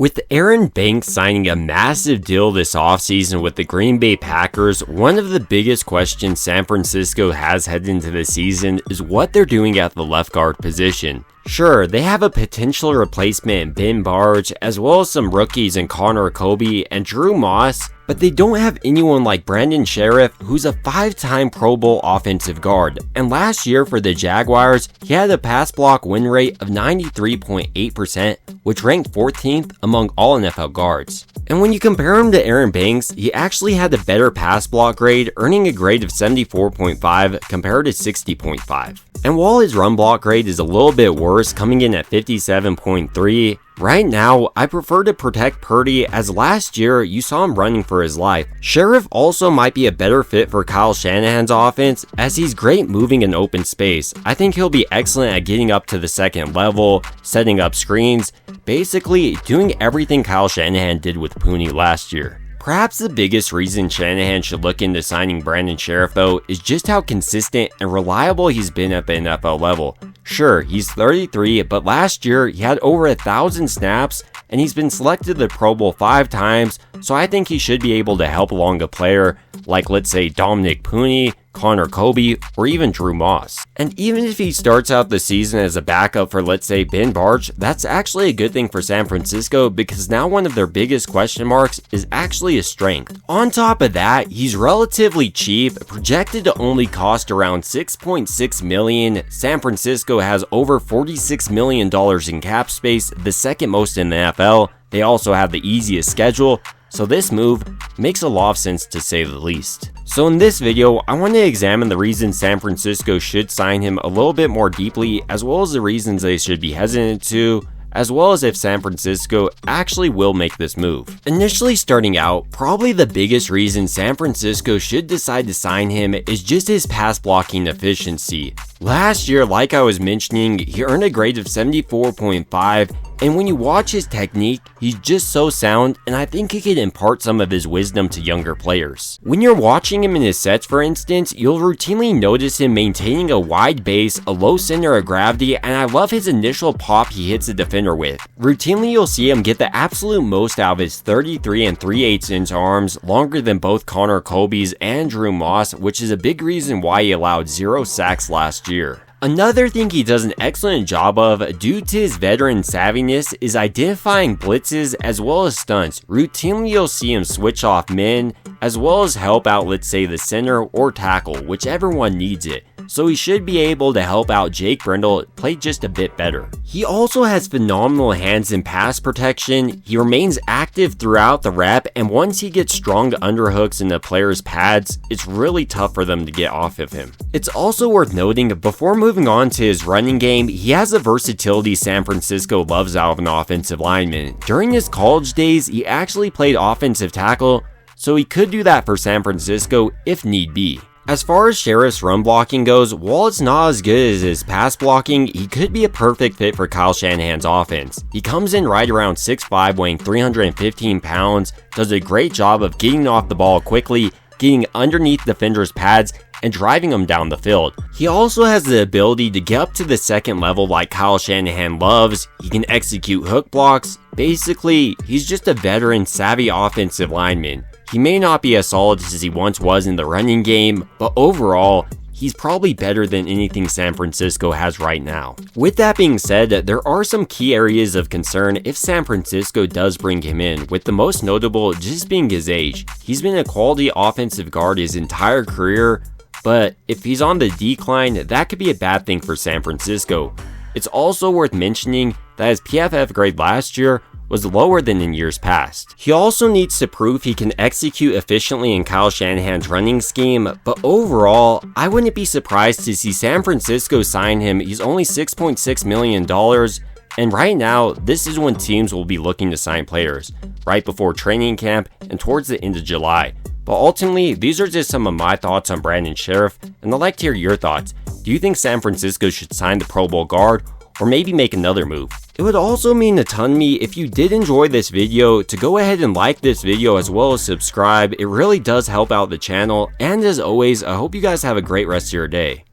With Aaron Banks signing a massive deal this offseason with the Green Bay Packers, one of the biggest questions San Francisco has headed into the season is what they're doing at the left guard position. Sure, they have a potential replacement in Ben Bartch, as well as some rookies in Connor Kobe and Drew Moss, but they don't have anyone like Brandon Sheriff, who's a 5-time Pro Bowl offensive guard. And last year for the Jaguars, he had a pass block win rate of 93.8%, which ranked 14th among all NFL guards. And when you compare him to Aaron Banks, he actually had a better pass block grade, earning a grade of 74.5 compared to 60.5. And while his run block grade is a little bit worse, coming in at 57.3, right now, I prefer to protect Purdy, as last year you saw him running for his life. Sheriff also might be a better fit for Kyle Shanahan's offense, as he's great moving in open space. I think he'll be excellent at getting up to the second level, setting up screens, basically doing everything Kyle Shanahan did with Pooney last year. Perhaps the biggest reason Shanahan should look into signing Brandon Sheriff though is just how consistent and reliable he's been at the NFL level. Sure, he's 33, but last year he had over 1,000 snaps and he's been selected to the Pro Bowl 5 times, so I think he should be able to help along a player like, let's say, Dominic Pooney, Connor Kobe, or even Drew Moss. And even if he starts out the season as a backup for, let's say, Ben Bartch, that's actually a good thing for San Francisco, because now one of their biggest question marks is actually his strength. On top of that, he's relatively cheap, projected to only cost around $6.6 million. San Francisco has over $46 million in cap space, the second most in the NFL. They also have the easiest schedule, so this move makes a lot of sense to say the least. So in this video, I want to examine the reasons San Francisco should sign him a little bit more deeply, as well as the reasons they should be hesitant to, as well as if San Francisco actually will make this move. Initially starting out, probably the biggest reason San Francisco should decide to sign him is just his pass blocking efficiency. Last year, like I was mentioning, he earned a grade of 74.5, and when you watch his technique, he's just so sound, and I think he could impart some of his wisdom to younger players. When you're watching him in his sets, for instance, you'll routinely notice him maintaining a wide base, a low center of gravity, and I love his initial pop he hits a defender with. Routinely, you'll see him get the absolute most out of his 33 3/8 inch arms, longer than both Connor Kobe's and Drew Moss, which is a big reason why he allowed 0 sacks last year. Another thing he does an excellent job of, due to his veteran savviness, is identifying blitzes as well as stunts. Routinely you'll see him switch off men, as well as help out, let's say, the center or tackle, whichever one needs it. So he should be able to help out Jake Brendel play just a bit better. He also has phenomenal hands in pass protection. He remains active throughout the rep, and once he gets strong underhooks in the player's pads, it's really tough for them to get off of him. It's also worth noting, before moving on to his running game, he has the versatility San Francisco loves out of an offensive lineman. During his college days, he actually played offensive tackle, so he could do that for San Francisco if need be. As far as Sheriff's run blocking goes, while it's not as good as his pass blocking, he could be a perfect fit for Kyle Shanahan's offense. He comes in right around 6'5", weighing 315 pounds, does a great job of getting off the ball quickly, getting underneath defenders' pads, and driving them down the field. He also has the ability to get up to the second level like Kyle Shanahan loves. He can execute hook blocks. Basically, he's just a veteran, savvy offensive lineman. He may not be as solid as he once was in the running game, but overall, he's probably better than anything San Francisco has right now. With that being said, there are some key areas of concern if San Francisco does bring him in, with the most notable just being his age. He's been a quality offensive guard his entire career, but if he's on the decline, that could be a bad thing for San Francisco. It's also worth mentioning that his PFF grade last year was lower than in years past. He also needs to prove he can execute efficiently in Kyle Shanahan's running scheme, but overall, I wouldn't be surprised to see San Francisco sign him. He's only $6.6 million, and right now, this is when teams will be looking to sign players, right before training camp and towards the end of July. But ultimately, these are just some of my thoughts on Brandon Sheriff, and I'd like to hear your thoughts. Do you think San Francisco should sign the Pro Bowl guard, or maybe make another move? It would also mean a ton to me if you did enjoy this video to go ahead and like this video as well as subscribe. It really does help out the channel, and as always, I hope you guys have a great rest of your day.